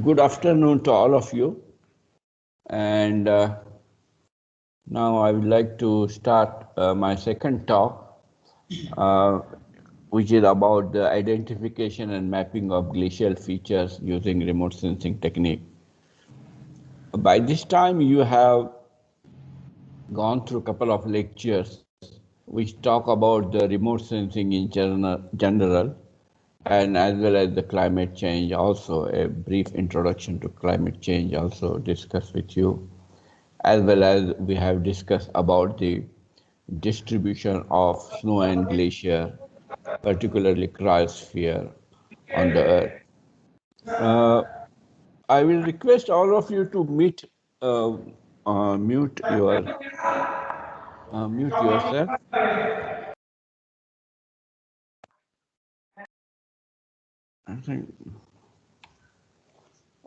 Good afternoon to all of you. And now I would like to start my second talk, uh, which is about the identification and mapping of glacial features using remote sensing technique. By this time, you have gone through a couple of lectures which talk about the remote sensing in general, and as well as the climate change, also a brief introduction to climate change also discussed with you, as well as we have discussed about the distribution of snow and glacier, particularly cryosphere on the earth. Uh, I will request all of you to uh, mute yourself. I think,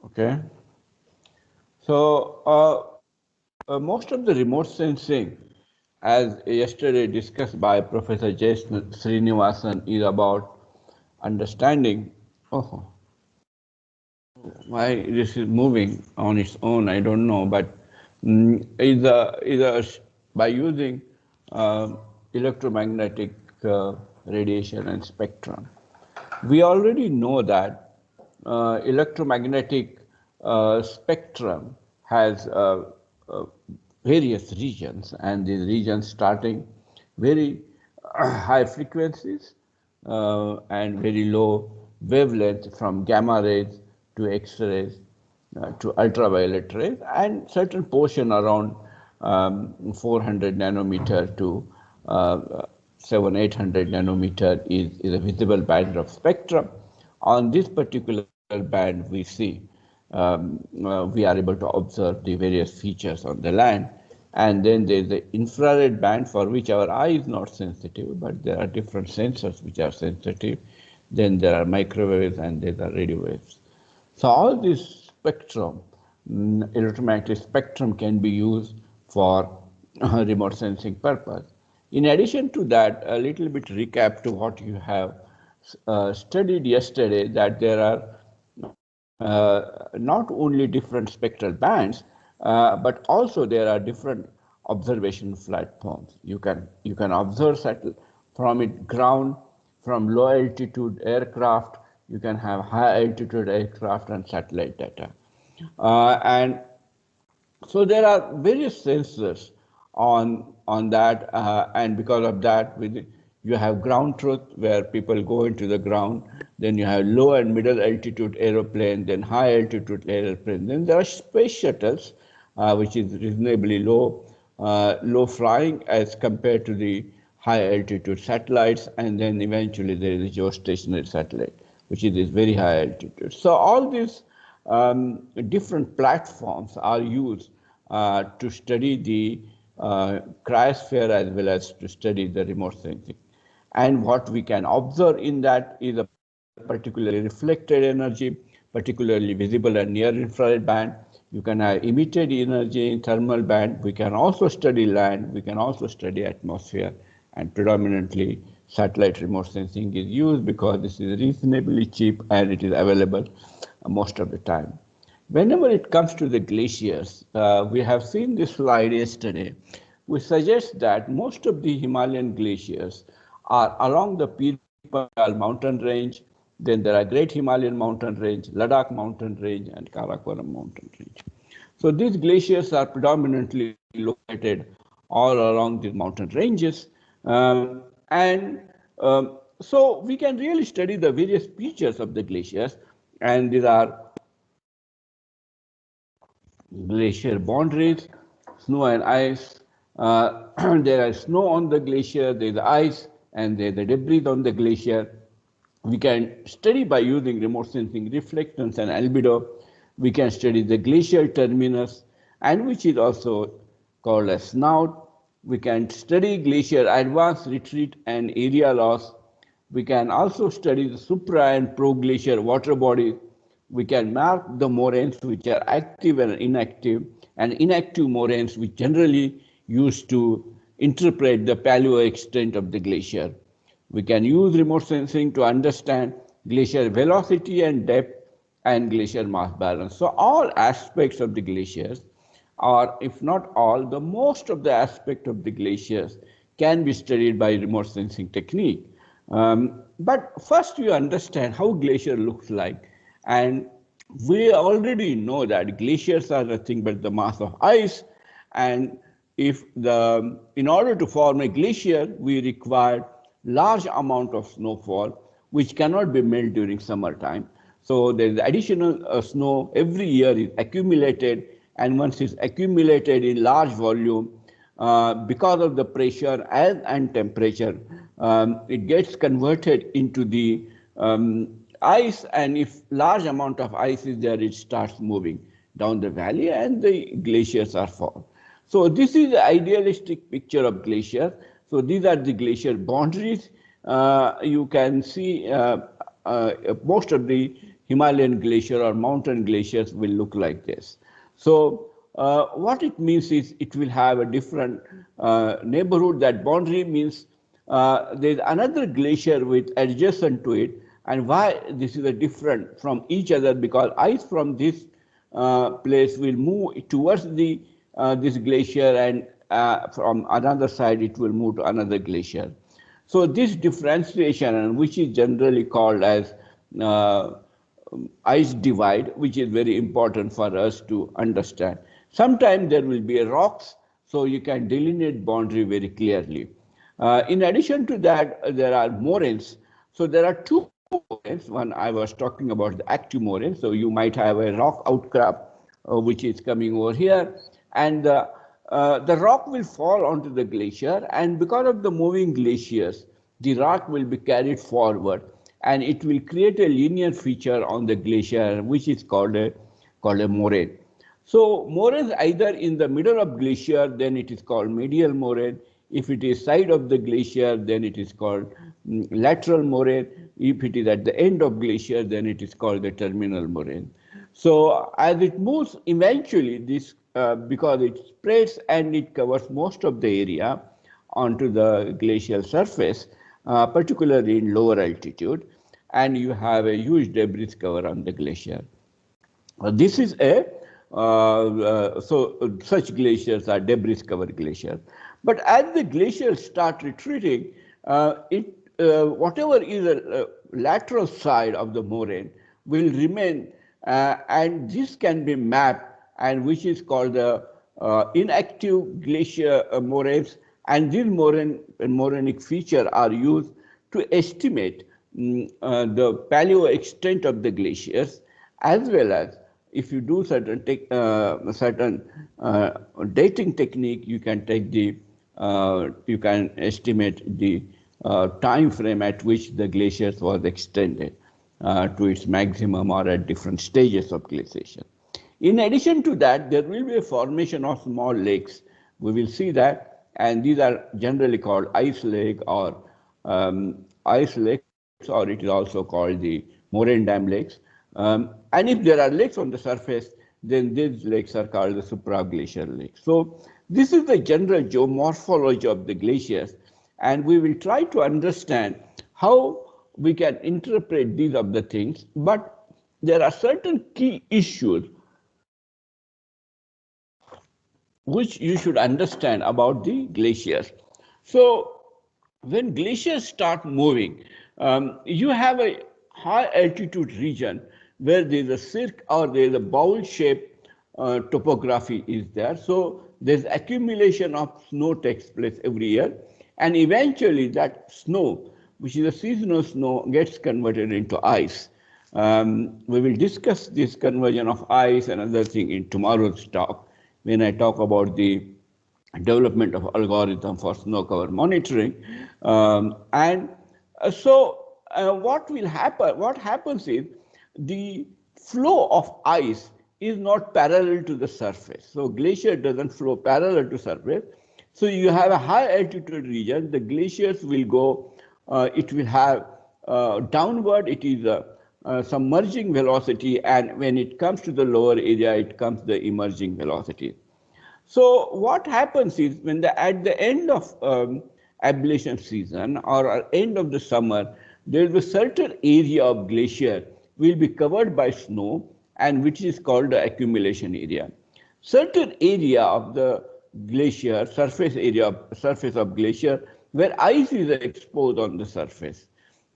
okay. So most of the remote sensing, as yesterday discussed by Professor J. Srinivasan, is about understanding. Oh, why this is moving on its own, I don't know, but by using uh, electromagnetic radiation and spectrum. We already know that electromagnetic spectrum has various regions, and these regions starting very high frequencies and very low wavelength, from gamma rays to X-rays to ultraviolet rays, and certain portion around 400 nanometer to 800 nanometer is a visible band of spectrum. On this particular band, we are able to observe the various features on the land. And then there's the infrared band, for which our eye is not sensitive, but there are different sensors which are sensitive. Then there are microwaves and there are radio waves. So all this spectrum, electromagnetic spectrum, can be used for remote sensing purpose. In addition to that, a little bit recap to what you have studied yesterday, that there are not only different spectral bands, but also there are different observation platforms. You can observe from it ground, from low altitude aircraft. You can have high altitude aircraft and satellite data, and so there are various sensors on that, and because of that, you have ground truth, where people go into the ground. Then you have low and middle altitude aeroplane, then high altitude aeroplane. Then there are space shuttles, which is reasonably low flying as compared to the high altitude satellites, and then eventually there is a geostationary satellite, which is very high altitude. So all these different platforms are used to study the cryosphere, as well as to study the remote sensing. And what we can observe in that is a particularly reflected energy, particularly visible and near infrared band. You can have emitted energy in thermal band. We can also study land. We can also study atmosphere. And predominantly satellite remote sensing is used because this is reasonably cheap and it is available most of the time. Whenever it comes to the glaciers, we have seen this slide yesterday, which suggests that most of the Himalayan glaciers are along the Pir mountain range. Then there are Great Himalayan mountain range, Ladakh mountain range, and Karakoram mountain range. So these glaciers are predominantly located all along these mountain ranges. And so we can really study the various features of the glaciers, and these are glacier boundaries, snow and ice. There is snow on the glacier, there is ice, and there is the debris on the glacier. We can study by using remote sensing reflectance and albedo. We can study the glacial terminus, and which is also called a snout. We can study glacier advance, retreat, and area loss. We can also study the supra and proglacial water bodies. We can mark the moraines which are active and inactive moraines, which generally used to interpret the paleo extent of the glacier. We can use remote sensing to understand glacier velocity and depth, and glacier mass balance. So all aspects of the glaciers, or if not all, the most of the aspect of the glaciers can be studied by remote sensing technique. But first you understand how glacier looks like, and we already know that glaciers are nothing but the mass of ice, and in order to form a glacier, we require large amount of snowfall, which cannot be melted during summertime. So there is additional snow every year is accumulated, and once it's accumulated in large volume, because of the pressure and temperature, it gets converted into the ice, and if large amount of ice is there, it starts moving down the valley and the glaciers are formed. So this is the idealistic picture of glacier. So these are the glacier boundaries. You can see most of the Himalayan glacier or mountain glaciers will look like this. So what it means is it will have a different neighborhood. That boundary means there is another glacier with adjacent to it. And why this is a different from each other? Because ice from this place will move towards the this glacier, and from another side it will move to another glacier. So this differentiation, which is generally called as ice divide, which is very important for us to understand. Sometimes there will be rocks, so you can delineate boundary very clearly. In addition to that, there are moraines. So there are two moraines. One I was talking about the active moraine. So you might have a rock outcrop which is coming over here, and the rock will fall onto the glacier, and because of the moving glaciers, the rock will be carried forward, and it will create a linear feature on the glacier, which is called a moraine. So moraines either in the middle of glacier, then it is called medial moraine. If it is side of the glacier, then it is called lateral moraine. If it is at the end of glacier, then it is called the terminal moraine. So as it moves, eventually this, because it spreads and it covers most of the area onto the glacial surface, particularly in lower altitude, and you have a huge debris cover on the glacier. This is a, such glaciers are debris covered glaciers. But as the glaciers start retreating, whatever is a lateral side of the moraine will remain, and this can be mapped, and which is called the inactive glacier moraines, and these morainic features are used to estimate the paleo extent of the glaciers, as well as if you do certain dating technique, you can take the you can estimate the time frame at which the glaciers was extended to its maximum or at different stages of glaciation. In addition to that, there will be a formation of small lakes. We will see that, and these are generally called ice lake or ice lakes, or it is also called the moraine dam lakes. And if there are lakes on the surface, then these lakes are called the supraglacial lakes. So this is the general geomorphology of the glaciers, and we will try to understand how we can interpret these of the things, but there are certain key issues which you should understand about the glaciers. So when glaciers start moving, you have a high altitude region where there is a cirque or there is a bowl shaped topography is there. So there's accumulation of snow takes place every year, and eventually that snow, which is a seasonal snow, gets converted into ice. We will discuss this conversion of ice and other thing in tomorrow's talk when I talk about the development of algorithm for snow cover monitoring. What will happen? What happens is the flow of ice is not parallel to the surface. So glacier doesn't flow parallel to surface. So you have a high altitude region. The glaciers will go. It will have downward. It is some merging velocity, and when it comes to the lower area, it comes the emerging velocity. So what happens is when at the end of ablation season or end of the summer, there is a certain area of glacier will be covered by snow, and which is called the accumulation area. Certain area of the glacier, surface of glacier, where ice is exposed on the surface.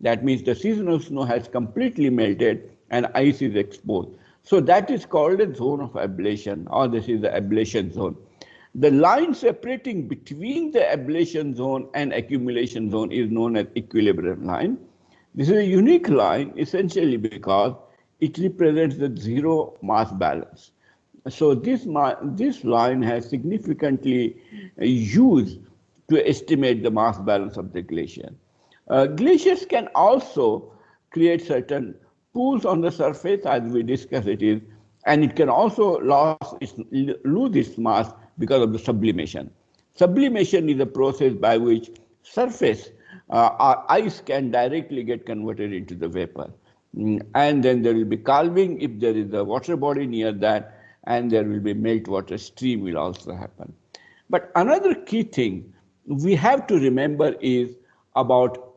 That means the seasonal snow has completely melted and ice is exposed. So that is called a zone of ablation, or this is the ablation zone. The line separating between the ablation zone and accumulation zone is known as equilibrium line. This is a unique line essentially because it represents the zero mass balance. So this line has significantly used to estimate the mass balance of the glacier. Glaciers can also create certain pools on the surface, as we discussed it is, and it can also lose its mass because of the sublimation. Sublimation is a process by which surface ice can directly get converted into the vapor. And then there will be calving if there is a water body near that, and there will be meltwater stream will also happen. But another key thing we have to remember is about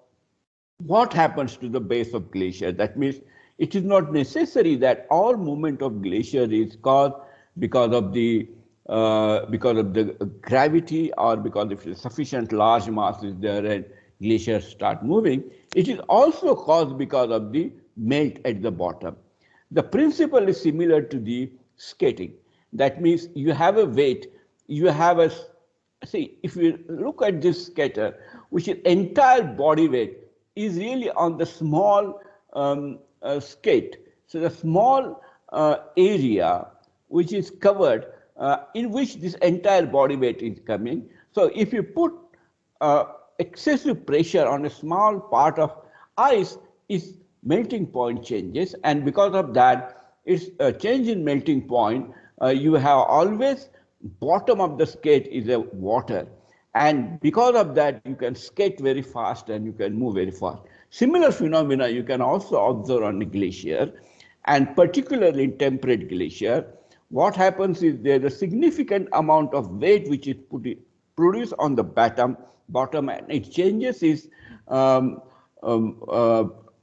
what happens to the base of glacier. That means it is not necessary that all movement of glacier is caused because of the gravity, or because if a sufficient large mass is there and glaciers start moving. It is also caused because of the melt at the bottom. The principle is similar to the skating. That means you have a weight, you have a, see, if you look at this skater, which is entire body weight is really on the small skate. So the small area which is covered, in which this entire body weight is coming. So if you put excessive pressure on a small part of ice, its melting point changes, and because of that, its change in melting point, you have always bottom of the skate is a water, and because of that you can skate very fast and you can move very fast. Similar phenomena you can also observe on the glacier, and particularly in temperate glacier. What happens is there is a significant amount of weight which is produced on the bottom, and it changes its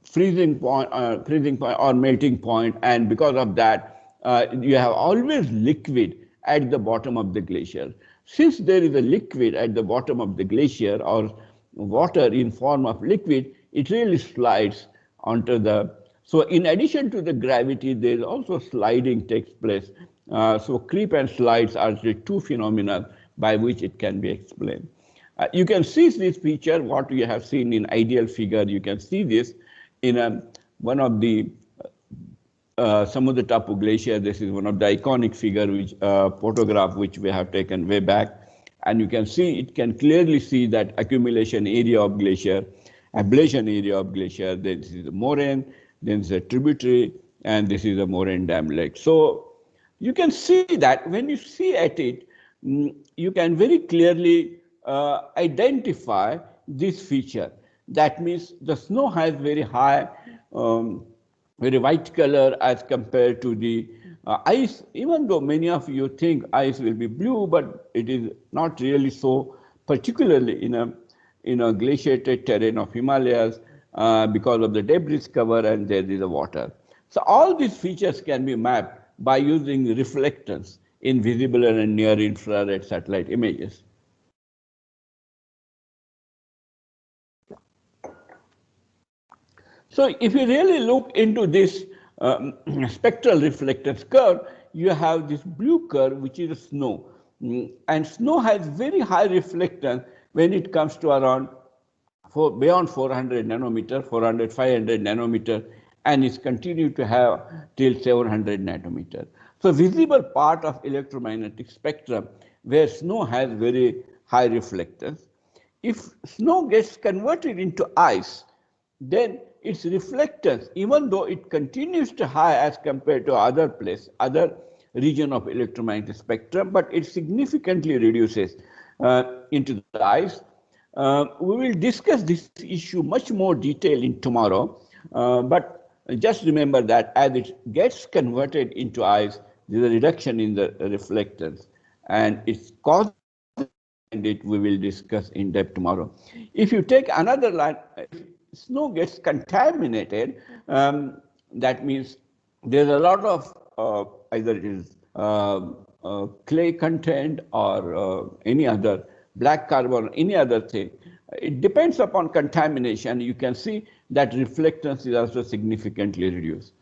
freezing point or melting point, and because of that you have always liquid at the bottom of the glacier. Since there is a liquid at the bottom of the glacier, or water in form of liquid, it really slides onto the, so in addition to the gravity, there is also sliding takes place. So creep and slides are the two phenomena by which it can be explained. You can see this feature, what you have seen in ideal figure, you can see this in one of the some of the Tapu Glacier. This is one of the iconic figure, which photograph which we have taken way back, and you can see, it can clearly see that accumulation area of glacier, ablation area of glacier. This is a moraine, then is a tributary, and this is a moraine dam lake. So you can see that when you see at it, you can very clearly identify this feature. That means the snow has very high, very white color as compared to the ice, even though many of you think ice will be blue, but it is not really so, particularly in a glaciated terrain of Himalayas, because of the debris cover and there is a water. So all these features can be mapped by using reflectance in visible and near infrared satellite images. So if you really look into this spectral reflectance curve, you have this blue curve, which is snow. And snow has very high reflectance when it comes to around beyond 400 nanometer, 400, 500 nanometer, and it's continued to have till 700 nanometer. So visible part of electromagnetic spectrum where snow has very high reflectance. If snow gets converted into ice, then its reflectance, even though it continues to high as compared to other region of electromagnetic spectrum, but it significantly reduces into the ice. We will discuss this issue much more detail in tomorrow, but just remember that as it gets converted into ice, there is a reduction in the reflectance, and its cause and it we will discuss in depth tomorrow. If you take another line, if snow gets contaminated, That means there's a lot of either it is clay content or any other black carbon, any other thing. It depends upon contamination. You can see that reflectance is also significantly reduced.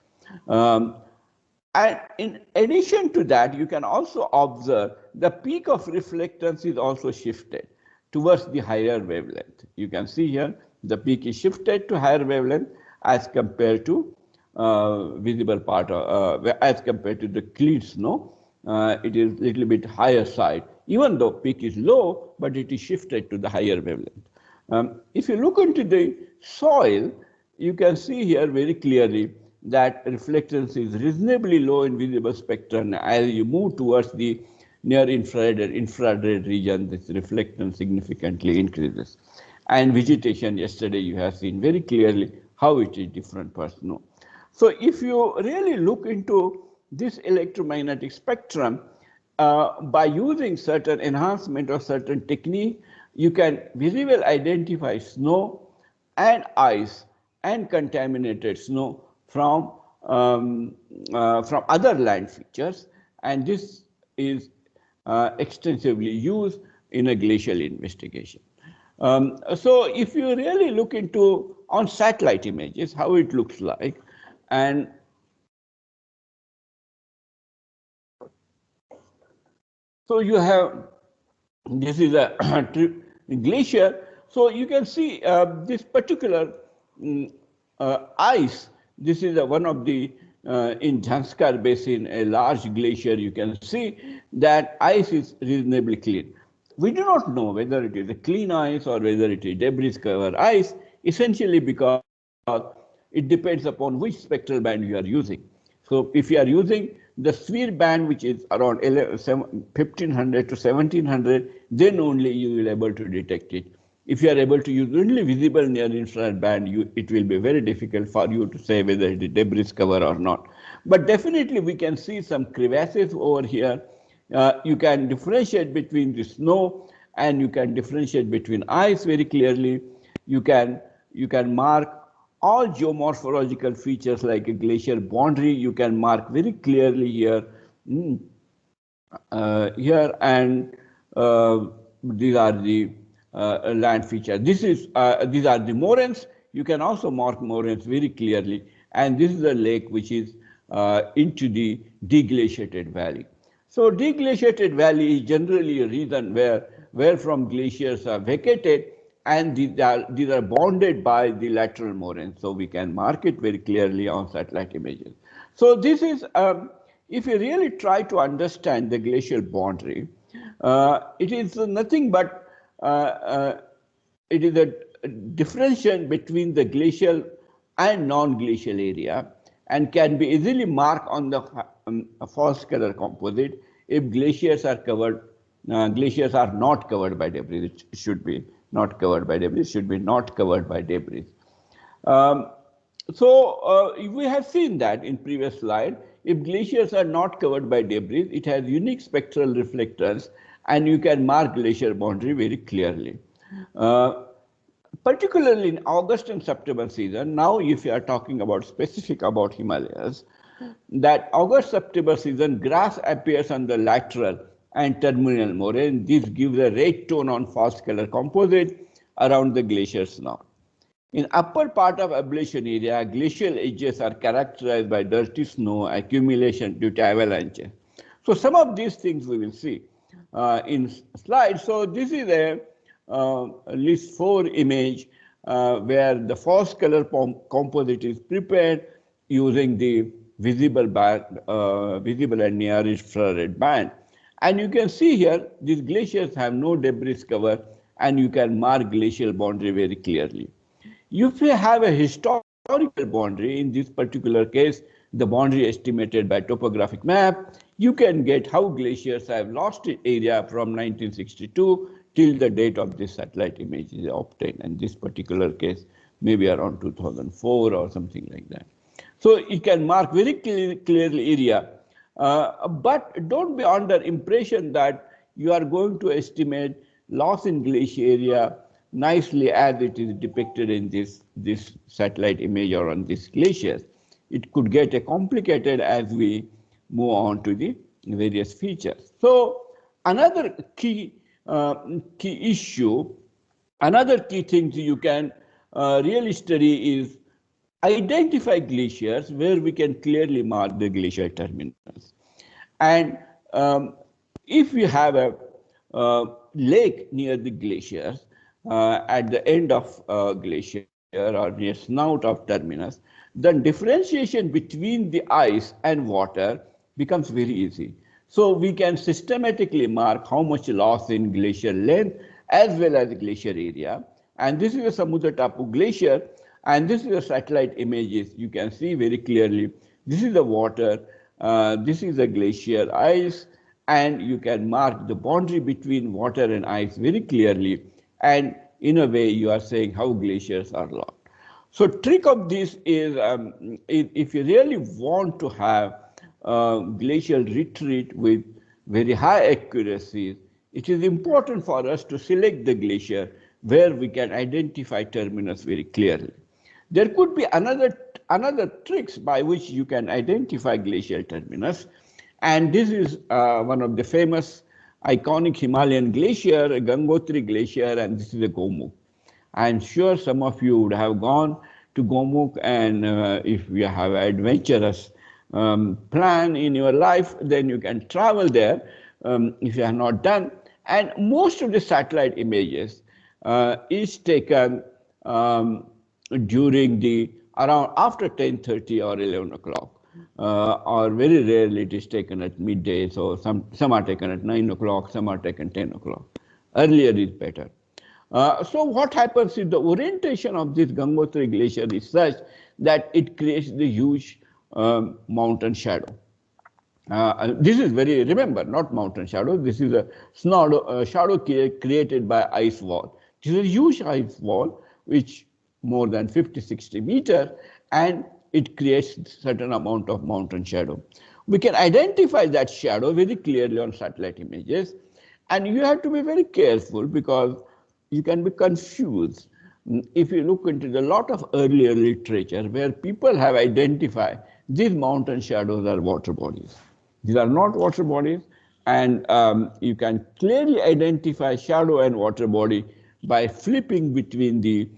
And in addition to that, you can also observe the peak of reflectance is also shifted towards the higher wavelength. You can see here the peak is shifted to higher wavelength as compared to visible part, as compared to the clear snow. It is little bit higher side, even though peak is low, but it is shifted to the higher wavelength. If you look into the soil, you can see here very clearly that reflectance is reasonably low in visible spectrum. As you move towards the near infrared and infrared region, this reflectance significantly increases. And vegetation, yesterday you have seen very clearly how it is different per snow. So if you really look into this electromagnetic spectrum, by using certain enhancement or certain technique, you can visually identify snow and ice and contaminated snow from other land features, and this is extensively used in a glacial investigation. So if you really look into on satellite images how it looks like, and so you have, this is a glacier. So you can see this particular ice. This is one of the, in Zanskar Basin, a large glacier. You can see that ice is reasonably clean. We do not know whether it is a clean ice or whether it is debris covered ice, essentially because it depends upon which spectral band you are using. So if you are using the sphere band, which is around 1500 to 1700, then only you will be able to detect it. If you are able to use only visible near infrared band, it will be very difficult for you to say whether it is debris cover or not. But definitely we can see some crevasses over here. You can differentiate between the snow and you can differentiate between ice very clearly. You can mark all geomorphological features like a glacier boundary. You can mark very clearly here, and these are the land features. These are the moraines. You can also mark moraines very clearly, and this is a lake which is into the deglaciated valley. So deglaciated valley is generally a region where from glaciers are vacated, and these are bounded by the lateral moraines. So we can mark it very clearly on satellite images. So this is, if you really try to understand the glacial boundary, it is nothing but it is a differentiation between the glacial and non-glacial area, and can be easily marked on the false color composite if glaciers are covered. Glaciers are not covered by debris. It should be not covered by debris. It should be not covered by debris. We have seen that in previous slide. If glaciers are not covered by debris, it has unique spectral reflectors, and you can mark glacier boundary very clearly. Particularly in August and September season, now if you are talking about specific about Himalayas, that August-September season, grass appears on the lateral and terminal moraine. This gives a red tone on false color composite around the glaciers now. In upper part of ablation area, glacial edges are characterized by dirty snow accumulation due to avalanche. So some of these things we will see in slides. So this is a list 4 image where the false color composite is prepared using the visible band, visible and near infrared band. And you can see here, these glaciers have no debris cover, and you can mark glacial boundary very clearly. If you have a historical boundary, in this particular case, the boundary estimated by topographic map, you can get how glaciers have lost area from 1962 till the date of this satellite image is obtained. In this particular case, maybe around 2004 or something like that. So it can mark very clearly area, but don't be under impression that you are going to estimate loss in glacier area nicely as it is depicted in this satellite image or on these glaciers. it could get complicated as we move on to the various features. So another key issue, another key thing you can really study is identify glaciers where we can clearly mark the glacial terminus. And if you have a lake near the glaciers, at the end of glacier or near snout of terminus, then differentiation between the ice and water becomes very easy. So we can systematically mark how much loss in glacier length as well as glacier area. And this is a Samudra Tapu glacier, and this is a satellite images. You can see very clearly. This is the water, this is the glacier ice, and you can mark the boundary between water and ice very clearly. And in a way, you are saying how glaciers are lost. So trick of this is, if you really want to have glacial retreat with very high accuracy, it is important for us to select the glacier where we can identify terminus very clearly. There could be another tricks by which you can identify glacial terminus, and this is one of the famous iconic Himalayan glacier, Gangotri Glacier, and this is a Gomukh. I'm sure some of you would have gone to Gomukh, and if you have an adventurous plan in your life, then you can travel there if you have not done. And most of the satellite images is taken during around after 10:30 or 11 o'clock. Or very rarely it is taken at midday, so some are taken at 9 o'clock, some are taken 10 o'clock. Earlier is better. So what happens is the orientation of this Gangotri Glacier is such that it creates the huge mountain shadow. This is remember, not mountain shadow, this is a shadow created by ice wall. It is a huge ice wall, which more than 50-60 meters, and it creates certain amount of mountain shadow. We can identify that shadow very clearly on satellite images, and you have to be very careful because you can be confused. If you look into a lot of earlier literature where people have identified these mountain shadows are water bodies. These are not water bodies, and you can clearly identify shadow and water body by flipping between the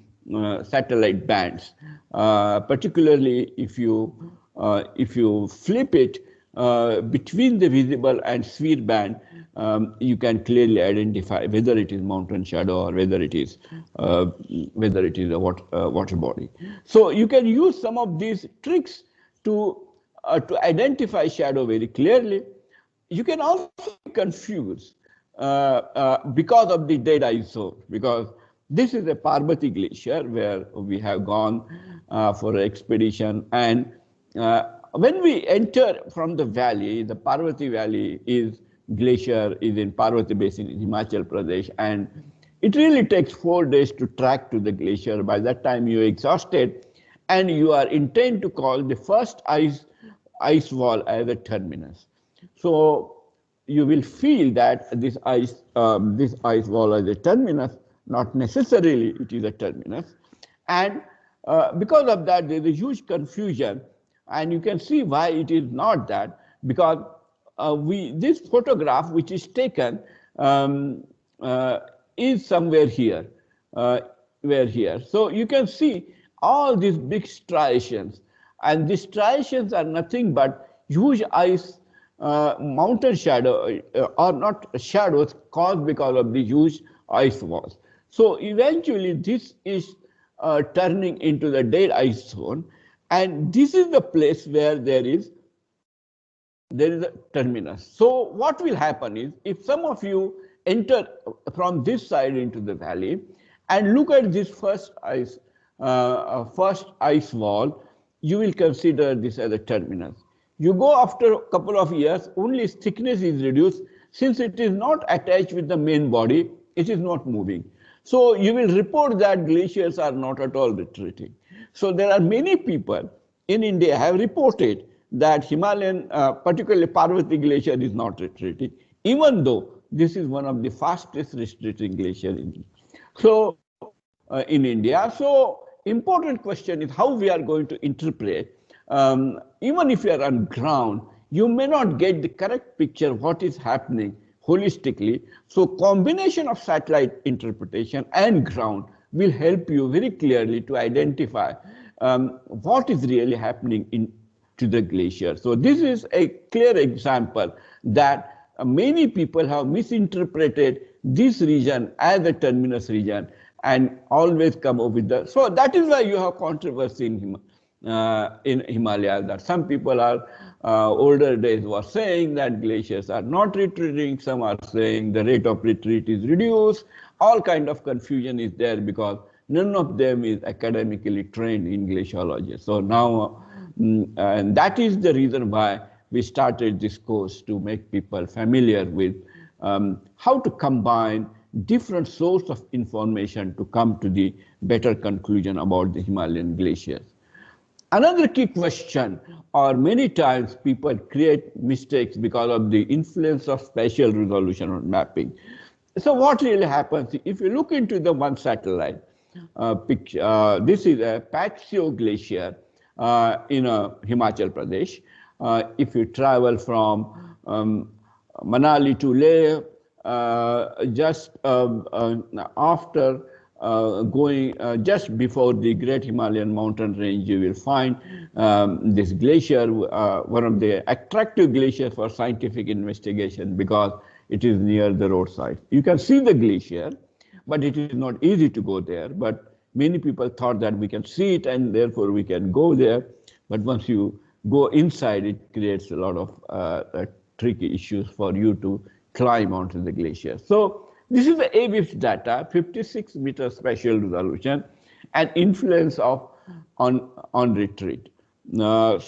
satellite bands, particularly if you flip it between the visible and sphere band, you can clearly identify whether it is mountain shadow or whether it is a water body. So you can use some of these tricks to identify shadow very clearly. You can also be confused because of the dead ice zone, because this is a Parvati glacier where we have gone for an expedition, and when we enter from the valley, the Parvati Valley glacier is in Parvati Basin in Himachal Pradesh, and it really takes 4 days to track to the glacier. By that time you're exhausted, and you are intent to call the first ice wall as a terminus. So you will feel that this ice wall as a terminus. Not necessarily it is a terminus, and because of that there is a huge confusion, and you can see why it is not that, because this photograph which is taken is somewhere here, so you can see all these big striations, and these striations are nothing but huge ice mountain shadow or not shadows caused because of the huge ice walls. So eventually this is turning into the dead ice zone, and this is the place where there is a terminus. So what will happen is, if some of you enter from this side into the valley and look at this first ice wall, you will consider this as a terminus. You go after a couple of years, only its thickness is reduced. Since it is not attached with the main body, it is not moving. So you will report that glaciers are not at all retreating. So there are many people in India have reported that Himalayan, particularly Parvati Glacier, is not retreating, even though this is one of the fastest retreating glaciers in India. So important question is how we are going to interpret even if you are on ground, you may not get the correct picture of what is happening holistically. So combination of satellite interpretation and ground will help you very clearly to identify what is really happening to the glacier. So this is a clear example that many people have misinterpreted this region as a terminus region and always come up with the, so that is why you have controversy in Himalaya, that some people are older days were saying that glaciers are not retreating, some are saying the rate of retreat is reduced. All kind of confusion is there because none of them is academically trained in glaciology. So now, and that is the reason why we started this course, to make people familiar with how to combine different sources of information to come to the better conclusion about the Himalayan glaciers. Another key question, or many times people create mistakes because of the influence of spatial resolution on mapping. So what really happens, if you look into the one satellite picture, this is a Spatial glacier in Himachal Pradesh. If you travel from Manali to Leh, just after going just before the Great Himalayan mountain range, you will find this glacier, one of the attractive glaciers for scientific investigation because it is near the roadside. You can see the glacier, but it is not easy to go there. But many people thought that we can see it and therefore we can go there. But once you go inside, it creates a lot of tricky issues for you to climb onto the glacier. So this is the AWIPS data, 56 meter spatial resolution, and influence of on retreat. Let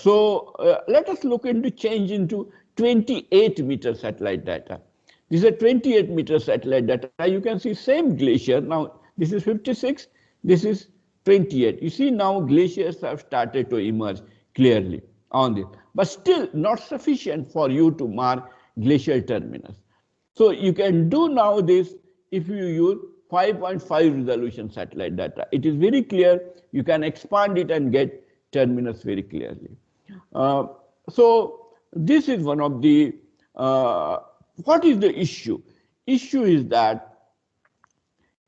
us look into change into 28 meter satellite data. This is a 28 meter satellite data. You can see same glacier. Now this is 56, this is 28. You see now glaciers have started to emerge clearly on this, but still not sufficient for you to mark glacial terminus. So you can do now this if you use 5.5 resolution satellite data. It is very clear. You can expand it and get terminus very clearly. So this is one of the, what is the issue? Issue is that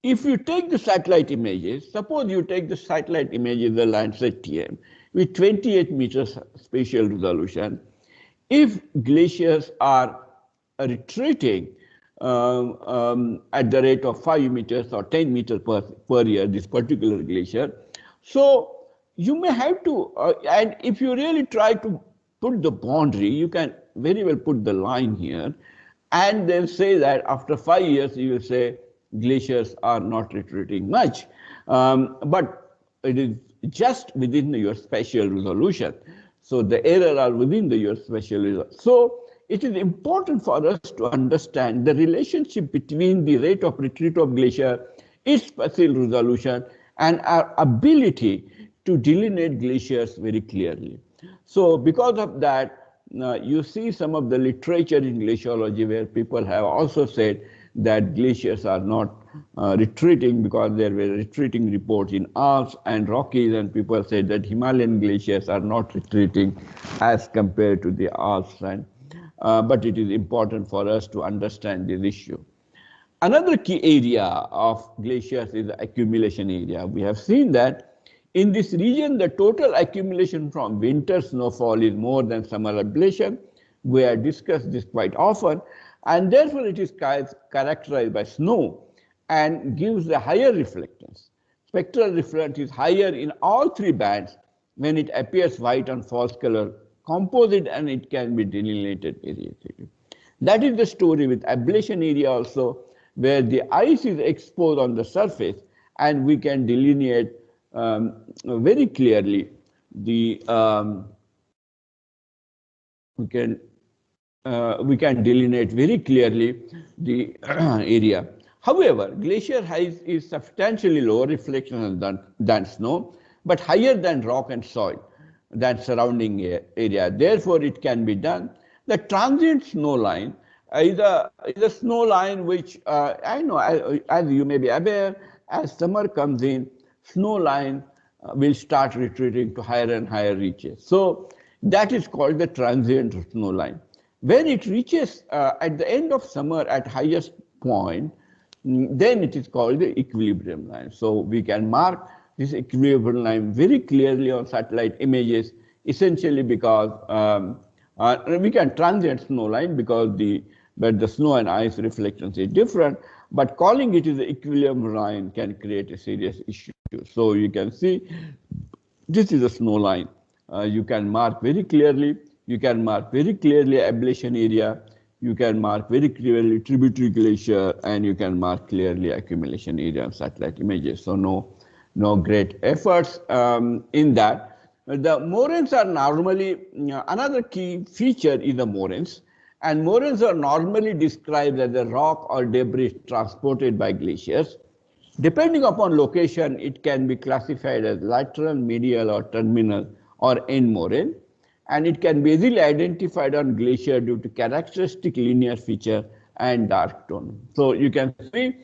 if you take the satellite images, suppose you take the satellite images, the Landsat TM, with 28 meters spatial resolution, if glaciers are retreating at the rate of 5 meters or 10 meters per year, this particular glacier, so you may have to, and if you really try to put the boundary, you can very well put the line here, and then say that after 5 years, you will say glaciers are not retreating much, but it is just within your spatial resolution. So the error are within your spatial resolution. So it is important for us to understand the relationship between the rate of retreat of glacier, its spatial resolution, and our ability to delineate glaciers very clearly. So because of that, you see some of the literature in glaciology where people have also said that glaciers are not retreating, because there were retreating reports in Alps and Rockies, and people said that Himalayan glaciers are not retreating as compared to the Alps. And but it is important for us to understand this issue. Another key area of glaciers is the accumulation area. We have seen that in this region, the total accumulation from winter snowfall is more than summer ablation. We have discussed this quite often, and therefore it is characterized by snow and gives a higher reflectance. Spectral reflectance is higher in all three bands when it appears white on false color composite, and it can be delineated very easily. That is the story with ablation area also, where the ice is exposed on the surface and we can delineate very clearly the we can delineate very clearly the area. However, glacier height is substantially lower reflection than snow, but higher than rock and soil than surrounding area. Therefore, it can be done. The transient snow line is a snow line which I know, as you may be aware, as summer comes in, snow line will start retreating to higher and higher reaches. So that is called the transient snow line. When it reaches at the end of summer at highest point, then it is called the equilibrium line. So we can mark this equilibrium line very clearly on satellite images, essentially because we can transient snow line because the snow and ice reflectance is different, but calling it is the equilibrium line can create a serious issue. So you can see this is a snow line. You can mark very clearly. You can mark very clearly ablation area. You can mark very clearly tributary glacier, and you can mark clearly accumulation area on satellite images. So no great efforts in that. The moraines are normally, another key feature is the moraines. And moraines are normally described as a rock or debris transported by glaciers. Depending upon location, it can be classified as lateral, medial, or terminal, or end moraine. And it can be easily identified on glacier due to characteristic linear feature and dark tone. So you can see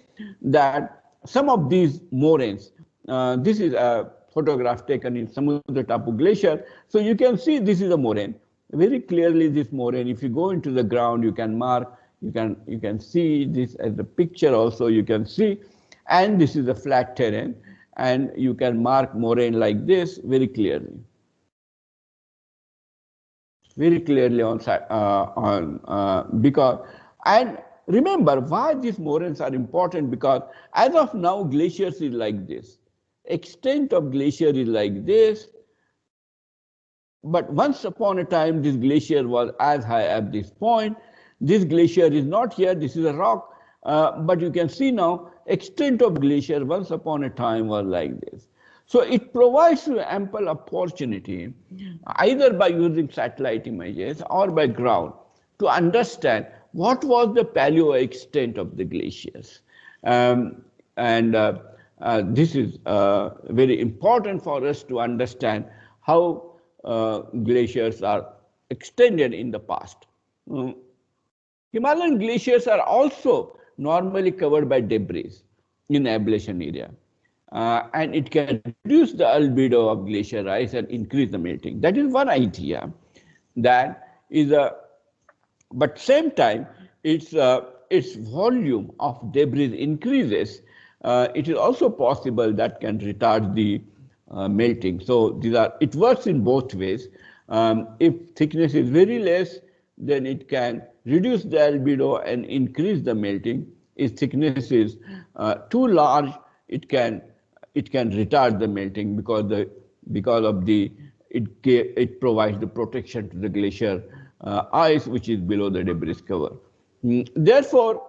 that some of these moraines, this is a photograph taken in Samudra Tapu Glacier. So you can see this is a moraine. Very clearly this moraine, if you go into the ground, you can mark, you can see this as a picture also, you can see, and this is a flat terrain, and you can mark moraine like this very clearly. Very clearly because, and remember why these moraines are important, because as of now glaciers is like this. Extent of glacier is like this, but once upon a time this glacier was as high at this point. This glacier is not here, this is a rock, but you can see now extent of glacier once upon a time was like this. So it provides you ample opportunity, either by using satellite images or by ground, to understand what was the paleo extent of the glaciers. This is very important for us to understand how glaciers are extended in the past. Himalayan glaciers are also normally covered by debris in ablation area. And it can reduce the albedo of glacier ice and increase the melting. That is one idea. That is but same time, its volume of debris increases. It is also possible that can retard the melting. So it works in both ways. If thickness is very less, then it can reduce the albedo and increase the melting. If thickness is too large, it can retard the melting because it provides the protection to the glacier ice which is below the debris cover. Therefore,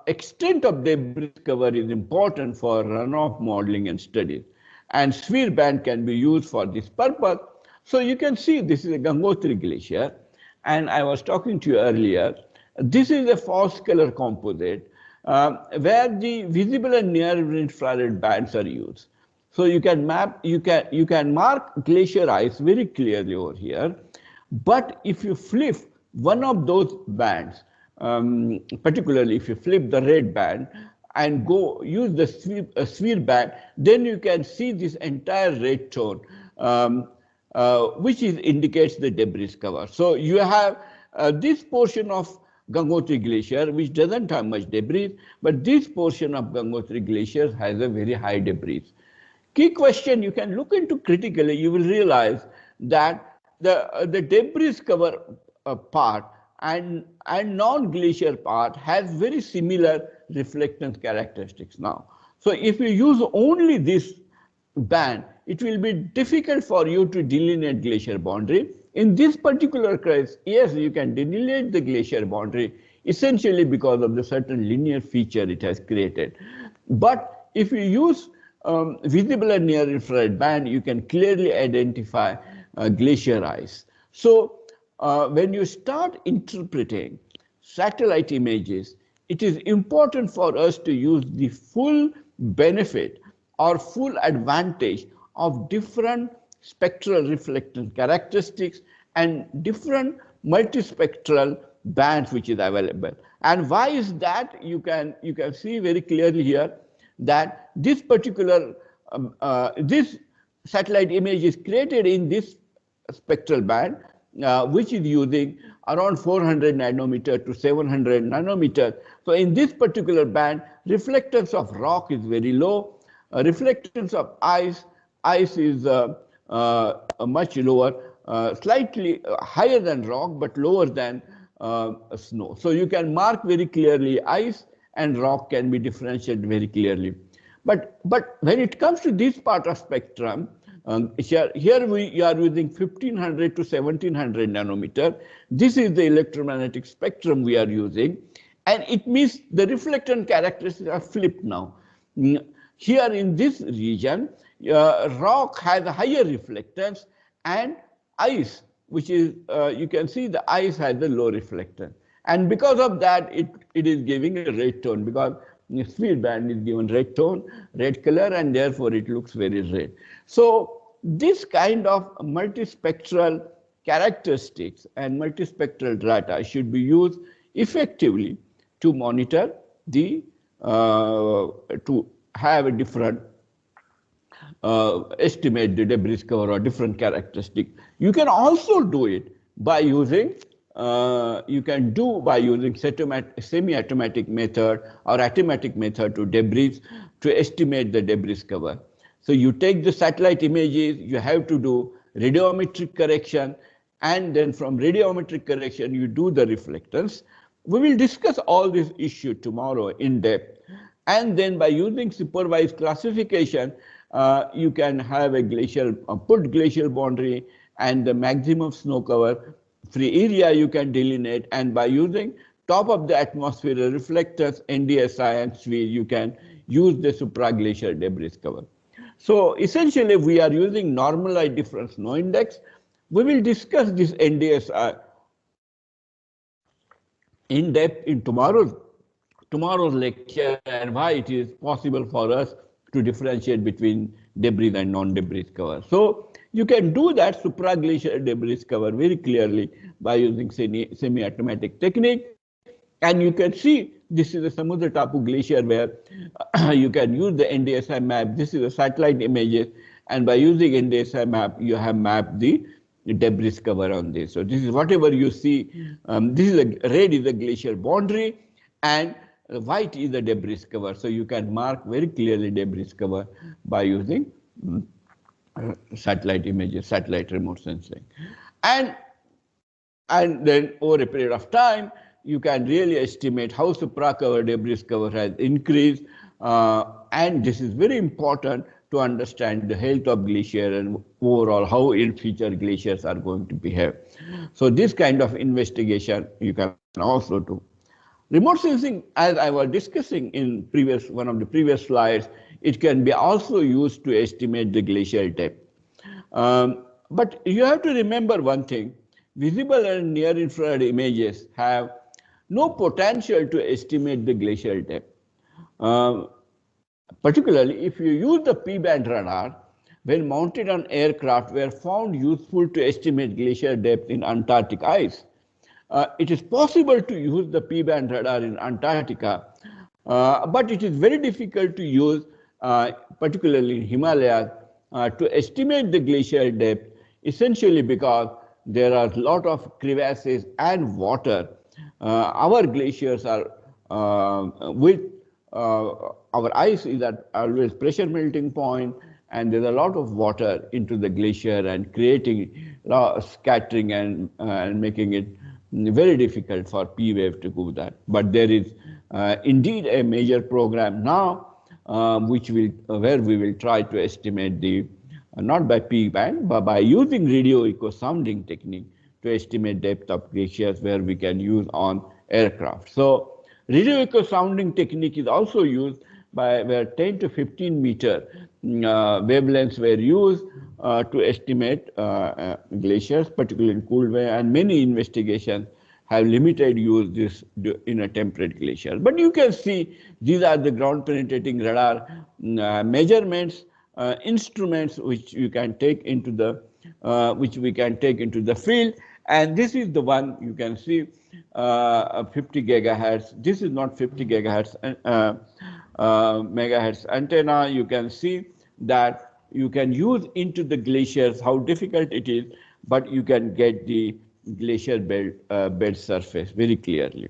extent of debris cover is important for runoff modeling and studies, and sphere band can be used for this purpose. So you can see this is a Gangotri glacier, and I was talking to you earlier. This is a false color composite where the visible and near infrared bands are used. So you can mark glacier ice very clearly over here. But if you flip one of those bands, particularly if you flip the red band and go use the sphere band, then you can see this entire red tone, which indicates the debris cover. So you have this portion of Gangotri Glacier, which doesn't have much debris, but this portion of Gangotri Glacier has a very high debris. Key question you can look into critically, you will realize that the debris cover part and non-glacier part has very similar reflectance characteristics now. So if you use only this band, it will be difficult for you to delineate glacier boundary. In this particular case, yes, you can delineate the glacier boundary essentially because of the certain linear feature it has created. But if you use visible and near infrared band, you can clearly identify glacier ice. So when you start interpreting satellite images, it is important for us to use the full benefit or full advantage of different spectral reflectance characteristics and different multispectral bands which is available. And why is that? You can see very clearly here that this particular this satellite image is created in this spectral band, which is using around 400 nanometer to 700 nanometer. So in this particular band, reflectance of rock is very low. Reflectance of ice is much lower, slightly higher than rock, but lower than snow. So you can mark very clearly ice and rock can be differentiated very clearly. But when it comes to this part of spectrum, here we are using 1500 to 1700 nanometer. This is the electromagnetic spectrum we are using, and it means the reflectance characteristics are flipped now. Here in this region, rock has a higher reflectance, and ice, which is, you can see the ice has a low reflectance. And because of that, it is giving a red tone, because the speed band is given red tone, red color, and therefore it looks very red. So this kind of multispectral characteristics and multispectral data should be used effectively to monitor the, to have a different estimate the debris cover or different characteristic. You can also do it by using semi-automatic method or automatic method to debris to estimate the debris cover. So you take the satellite images, you have to do radiometric correction, and then from radiometric correction you do the reflectance. We will discuss all this issue tomorrow in depth. And then by using supervised classification, you can have a glacial, put glacial boundary and the maximum snow cover free area you can delineate, and by using top of the atmosphere reflectors, NDSI and SWIR, you can use the supraglacial debris cover. So essentially we are using normalized difference snow index. We will discuss this NDSI in depth in tomorrow's lecture, and why it is possible for us to differentiate between debris and non-debris cover. So you can do that supraglacial debris cover very clearly by using semi-automatic technique. And you can see this is a Samudra Tapu glacier where you can use the NDSI map. This is a satellite images, and by using NDSI map, you have mapped the debris cover on this. So this is whatever you see. This is a red is the glacial boundary, and white is the debris cover. So you can mark very clearly debris cover by using satellite images, satellite remote sensing. And then over a period of time, you can really estimate how supra-cover debris cover has increased. And this is very important to understand the health of glacier and overall how in future glaciers are going to behave. So this kind of investigation you can also do. Remote sensing, as I was discussing in one of the previous slides, it can be also used to estimate the glacial depth. But you have to remember one thing: visible and near infrared images have no potential to estimate the glacial depth. Particularly if you use the P-band radar, when mounted on aircraft, were found useful to estimate glacial depth in Antarctic ice. It is possible to use the P-band radar in Antarctica, but it is very difficult to use, particularly in Himalayas, to estimate the glacial depth, essentially because there are a lot of crevasses and water. Our glaciers are our ice is at always pressure melting point, and there's a lot of water into the glacier and creating scattering and making it very difficult for P wave to do that. But there is indeed a major program now where we will try to estimate the not by P band but by using radio echo sounding technique to estimate depth of glaciers, where we can use on aircraft. So radio echo sounding technique is also used by where 10 to 15 meter wavelengths were used to estimate glaciers, particularly in cold way, and many investigations have limited use this in a temperate glacier. But you can see these are the ground penetrating radar measurements, instruments which you can take into the field, and this is the one you can see 50 gigahertz. This is not 50 gigahertz megahertz antenna. You can see that you can use into the glaciers, how difficult it is, but you can get the glacier bed surface very clearly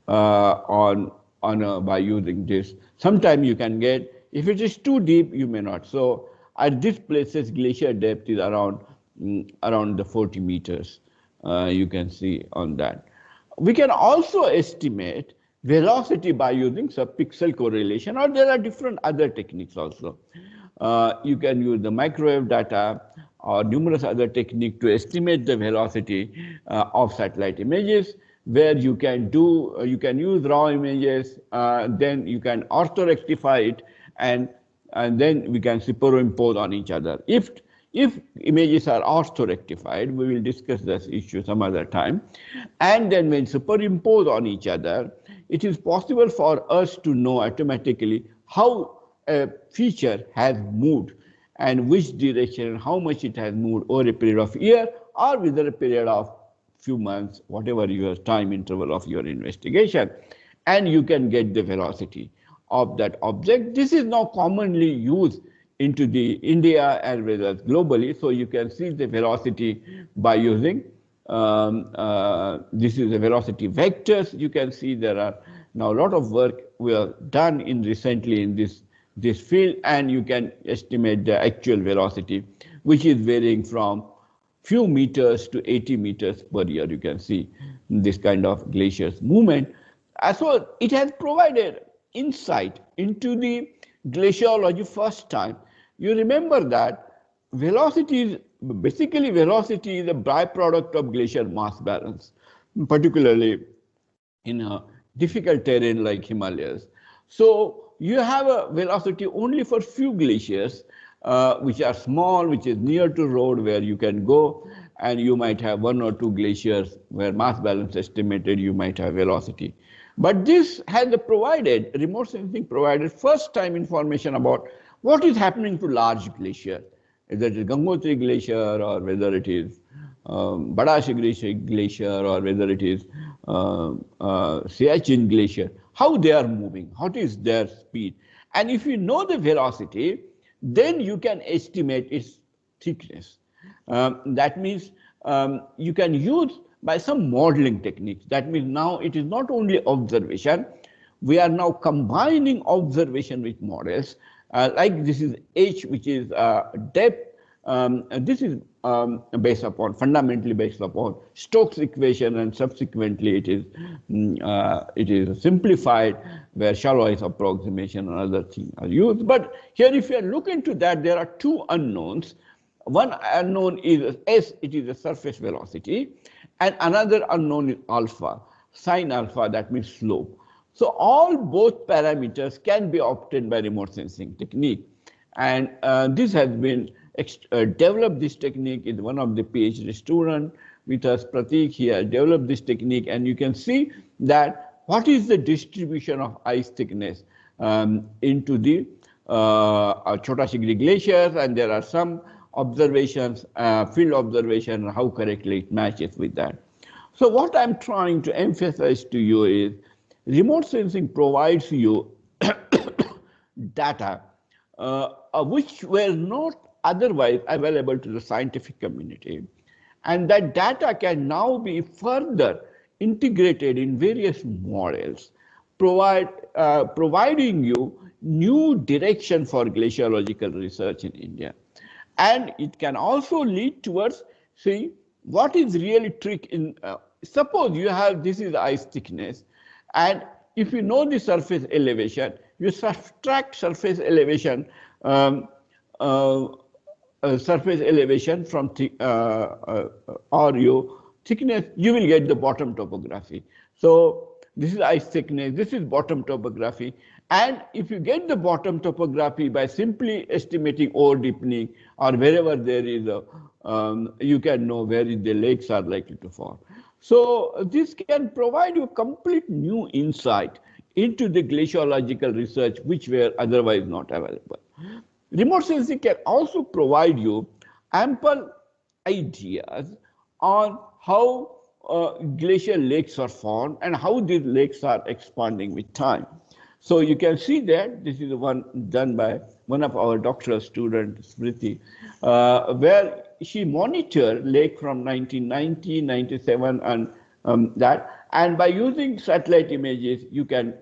by using this. Sometimes you can get, if it is too deep, you may not. So at this places, glacier depth is around the 40 meters. You can see on that. We can also estimate velocity by using subpixel correlation, or there are different other techniques also. You can use the microwave data or numerous other techniques to estimate the velocity of satellite images, where you can use raw images, then you can orthorectify it, and then we can superimpose on each other. If images are orthorectified, we will discuss this issue some other time, and then when superimposed on each other, it is possible for us to know automatically how a feature has moved and which direction and how much it has moved over a period of year or within a period of few months, whatever your time interval of your investigation, and you can get the velocity of that object. This is now commonly used into the India as well as globally, so you can see the velocity by using this is the velocity vectors. You can see there are now a lot of work we have done in recently in this field, and you can estimate the actual velocity, which is varying from few meters to 80 meters per year. You can see this kind of glaciers movement. So it has provided insight into the glaciology first time. You remember that velocity is basically velocity is a byproduct of glacier mass balance, particularly in a difficult terrain like Himalayas. So you have a velocity only for few glaciers, which are small, which is near to road where you can go, and you might have one or two glaciers where mass balance estimated, you might have velocity. But this has provided, remote sensing provided first time information about what is happening to large glacier, whether it is Gangotri Glacier or whether it is Bada Glacier or whether it is Siachen Glacier, how they are moving, what is their speed. And if you know the velocity, then you can estimate its thickness. That means you can use by some modeling techniques. That means now it is not only observation, we are now combining observation with models. Like this is H, which is depth. This is fundamentally based upon Stokes equation, and subsequently it is simplified where shallow ice approximation and other things are used. But here, if you look into that, there are two unknowns. One unknown is S, it is the surface velocity, and another unknown is alpha, sine alpha, that means slope. So both parameters can be obtained by remote sensing technique, and this has been developed. This technique is one of the PhD student with us, Pratik. He has developed this technique, and you can see that what is the distribution of ice thickness into the Chota Shigri glaciers, and there are some observations, field observation, how correctly it matches with that. So what I'm trying to emphasize to you is remote sensing provides you data which were not otherwise available to the scientific community, and that data can now be further integrated in various models, providing you new direction for glaciological research in India. And it can also lead towards see what is really trick in, suppose you have, this is ice thickness, and if you know the surface elevation, you subtract surface elevation from or your thickness, you will get the bottom topography. So this is ice thickness, this is bottom topography, and if you get the bottom topography by simply estimating ore deepening or wherever there is a, you can know where the lakes are likely to fall. So this can provide you complete new insight into the glaciological research which were otherwise not available. Remote sensing can also provide you ample ideas on how glacial lakes are formed and how these lakes are expanding with time. So you can see that this is the one done by one of our doctoral students, Smriti, where she monitored lake from 1990, 97, and that. And by using satellite images, you can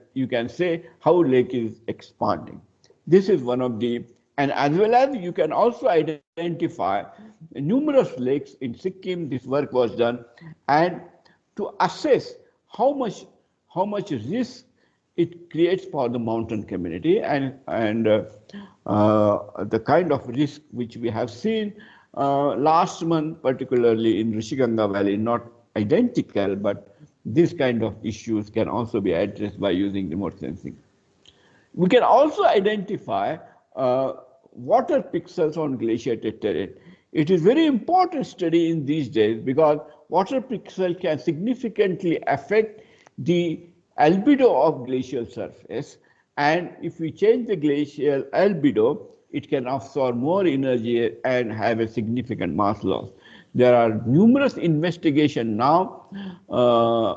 say how lake is expanding. This is one of the, and as well as you can also identify numerous lakes in Sikkim. This work was done, and to assess how much risk it creates for the mountain community, and the kind of risk which we have seen last month, particularly in Rishiganga Valley, not identical, but this kind of issues can also be addressed by using remote sensing. We can also identify water pixels on glaciated terrain. It is very important study in these days because water pixel can significantly affect the albedo of glacial surface, and if we change the glacial albedo, it can absorb more energy and have a significant mass loss. There are numerous investigations now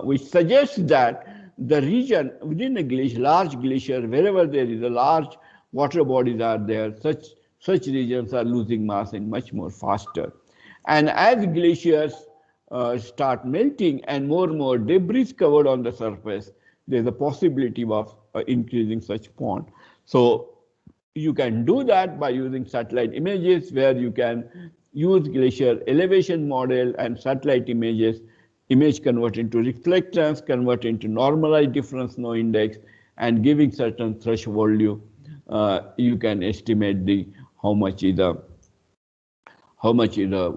which suggest that the region within a glacier, large glacier, wherever there is a large water bodies are there, such regions are losing mass and much more faster. And as glaciers start melting and more debris covered on the surface, there's a possibility of increasing such pond. So you can do that by using satellite images, where you can use glacier elevation model and satellite images, image convert into reflectance, convert into normalized difference snow index, and giving certain threshold value, you can estimate the how much is the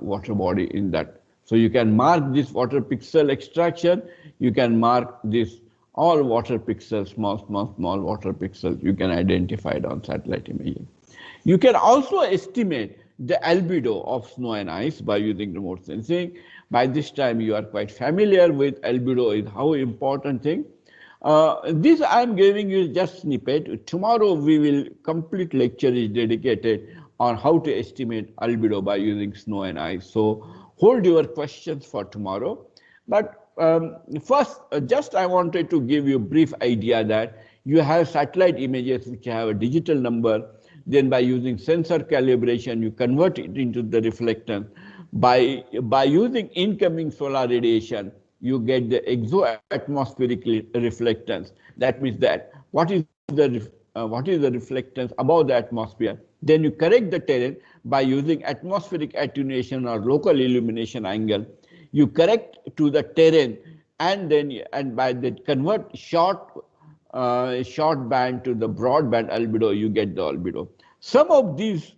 water body in that. So you can mark this water pixel extraction, you can mark this all water pixels, small water pixels, you can identify it on satellite imaging. You can also estimate the albedo of snow and ice by using remote sensing. By this time you are quite familiar with albedo is how important thing. This I am giving you just snippet. Tomorrow we will complete lecture is dedicated on how to estimate albedo by using snow and ice. So hold your questions for tomorrow. But first, just I wanted to give you a brief idea that you have satellite images which have a digital number. Then by using sensor calibration, you convert it into the reflectance. By using incoming solar radiation, you get the exoatmospheric reflectance. That means that what is the reflectance above the atmosphere. Then you correct the terrain by using atmospheric attenuation or local illumination angle. You correct to the terrain, and then by the convert short band to the broad band albedo, you get the albedo. Some of these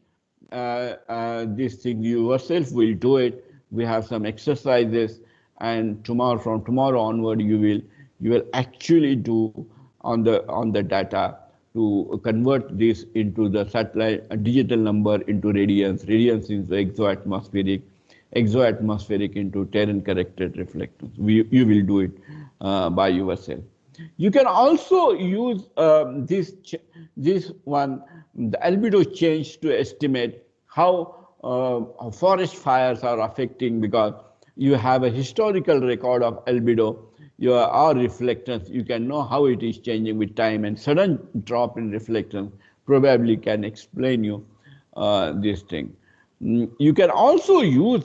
things you yourself will do it. We have some exercises, and from tomorrow onward you will actually do on the data to convert this into the satellite digital number into radiance into exoatmospheric into terrain corrected reflectance. You will do it by yourself. You can also use this one, the albedo change, to estimate how forest fires are affecting, because you have a historical record of albedo or reflectance. You can know how it is changing with time, and sudden drop in reflectance probably can explain you this thing. You can also use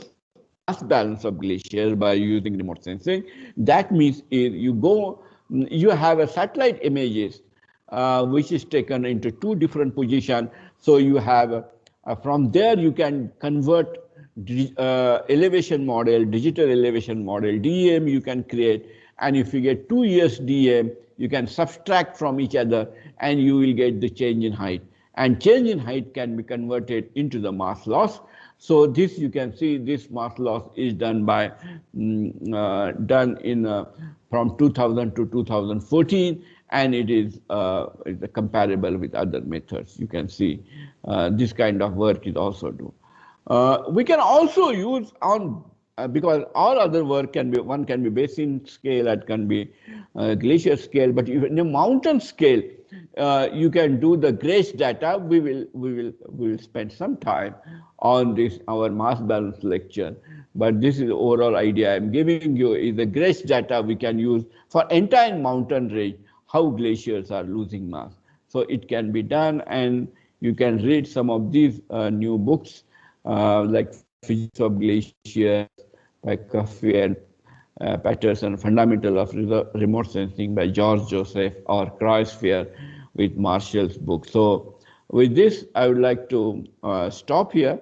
mass balance of glaciers by using remote sensing. That means you have a satellite images which is taken into two different positions. So you have from there you can convert elevation model, digital elevation model, DEM you can create, and if you get 2 years DEM, you can subtract from each other and you will get the change in height. And change in height can be converted into the mass loss. So this you can see, this mass loss is done by from 2000 to 2014, and it is comparable with other methods. You can see this kind of work is also done. We can also use on because all other work can be, one can be basin scale, it can be glacier scale, but in a mountain scale, you can do the GRACE data. We will spend some time on this, our mass balance lecture, but this is the overall idea I'm giving you is the GRACE data we can use for entire mountain range, how glaciers are losing mass. So it can be done, and You can read some of these new books, like Physics of Glaciers by Coffey and Patterson, Fundamental of Remote Sensing by George Joseph, or Cryosphere with Marshall's book. So with this, I would like to stop here.